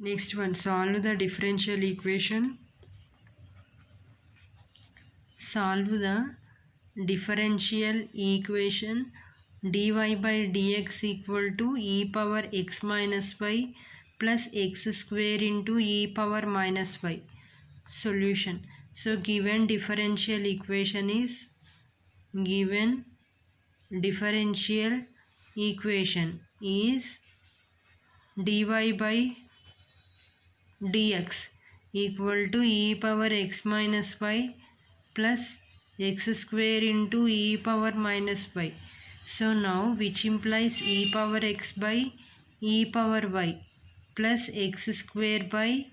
Next one, solve the differential equation. Solve the differential equation dy by dx equal to e power x minus y plus x square into e power minus y. Solution. So given differential equation is dy by dx equal to e power x minus y plus x square into e power minus y. So now which implies e power x by e power y plus x square by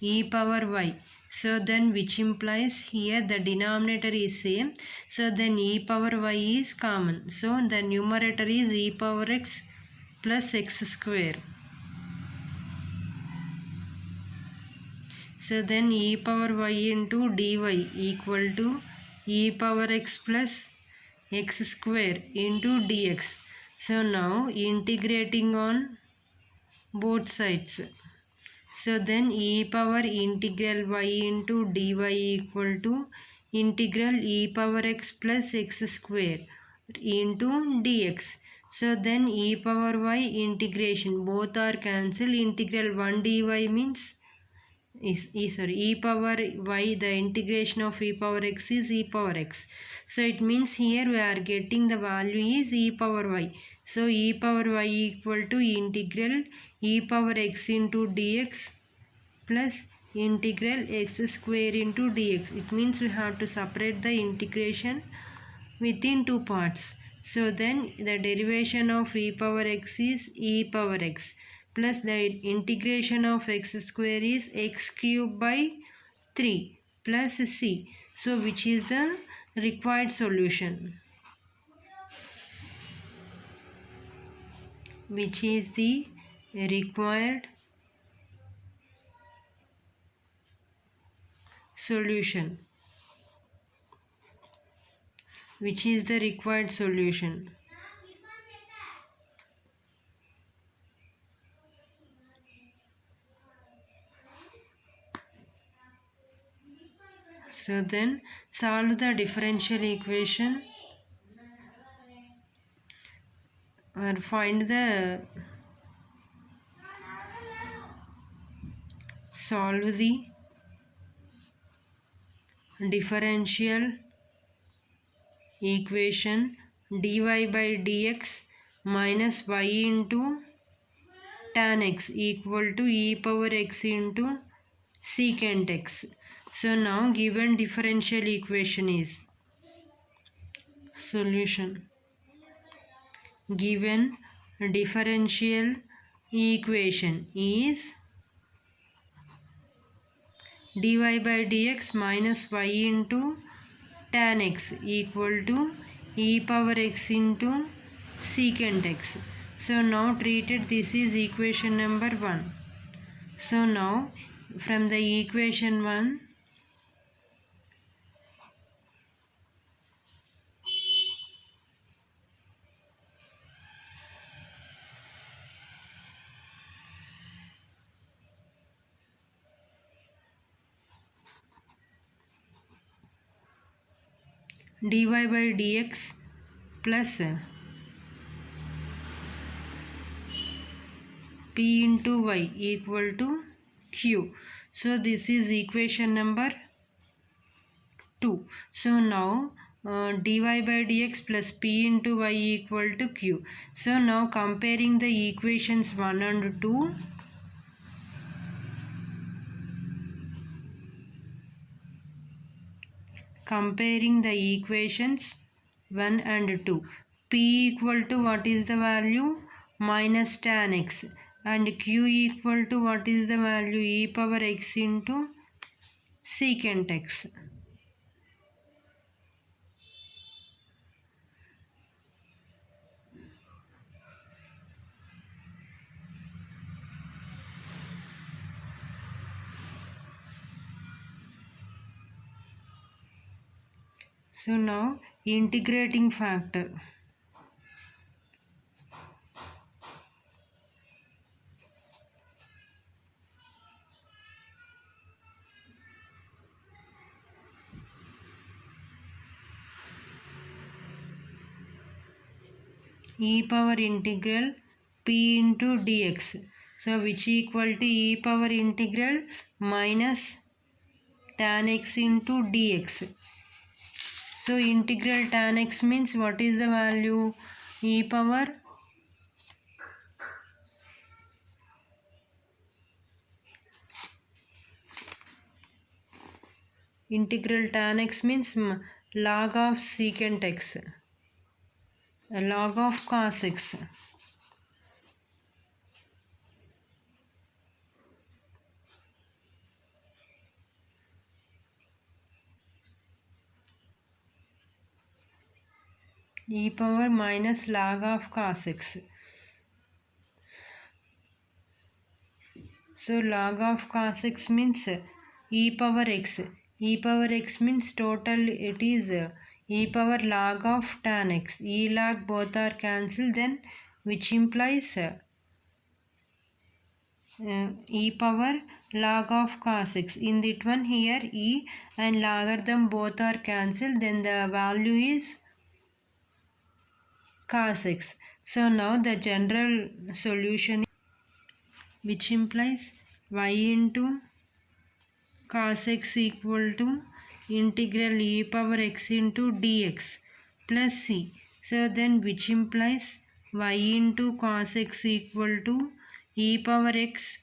e power y. So then which implies here the denominator is same. So then e power y is common. So the numerator is e power x plus x square. So then e power y into dy equal to e power x plus x square into dx. So now integrating on both sides. So then e power integral y into dy equal to integral e power x plus x square into dx. So then e power y integration both are cancelled. Integral 1 dy means e power y, the integration of e power x is e power x. So it means here we are getting the value is e power y. So e power y equal to integral e power x into dx plus integral x square into dx. It means we have to separate the integration within two parts. So then the derivation of e power x is e power x plus the integration of x square is x cube by 3 plus c. So which is the required solution? Which is the required solution? Which is the required solution? So then solve the differential equation or find the solve the differential equation dy by dx minus y into tan x equal to e power x into secant x. So now given differential equation is solution. Given differential equation is dy by dx minus y into tan x equal to e power x into secant x. So now treated this is equation number 1. So now from the equation 1, dy by dx plus p into y equal to q. So this is equation number 2. So now dy by dx plus p into y equal to q. So now comparing the equations 1 and 2, comparing the equations 1 and 2, p equal to what is the value? Minus tan x, and q equal to what is the value? E power x into secant x. So now integrating factor. e power integral p into dx. So which equal to e power integral minus tan x into dx. So integral tan x means what is the value? E power integral tan x means log of secant x, log of cos x. E power minus log of cos x. So log of cos x means e power x. E power x means total it is e power log of tan x. E log both are cancelled, then which implies e power log of cos x. In that one here e and logarithm both are cancelled, then the value is cos x. So now the general solution, which implies y into cos x equal to integral e power x into dx plus c. So then which implies y into cos x equal to e power x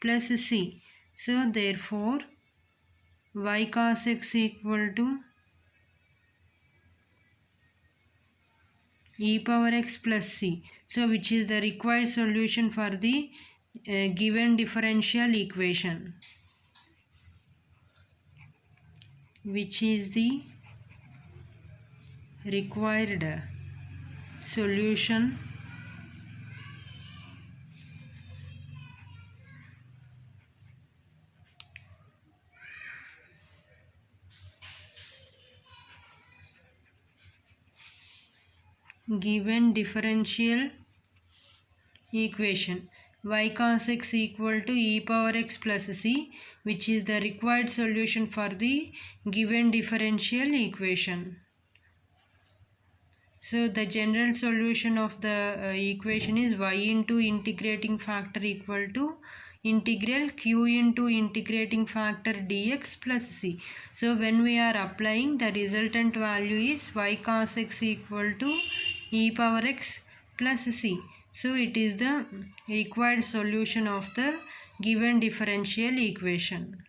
plus c. So therefore y cos x equal to e power x plus c. So which is the required solution for the given differential equation, which is the required solution given differential equation y cos x equal to e power x plus c, which is the required solution for the given differential equation. So the general solution of the equation is y into integrating factor equal to integral q into integrating factor dx plus c. So when we are applying, the resultant value is y cos x equal to e power x plus c. So it is the required solution of the given differential equation.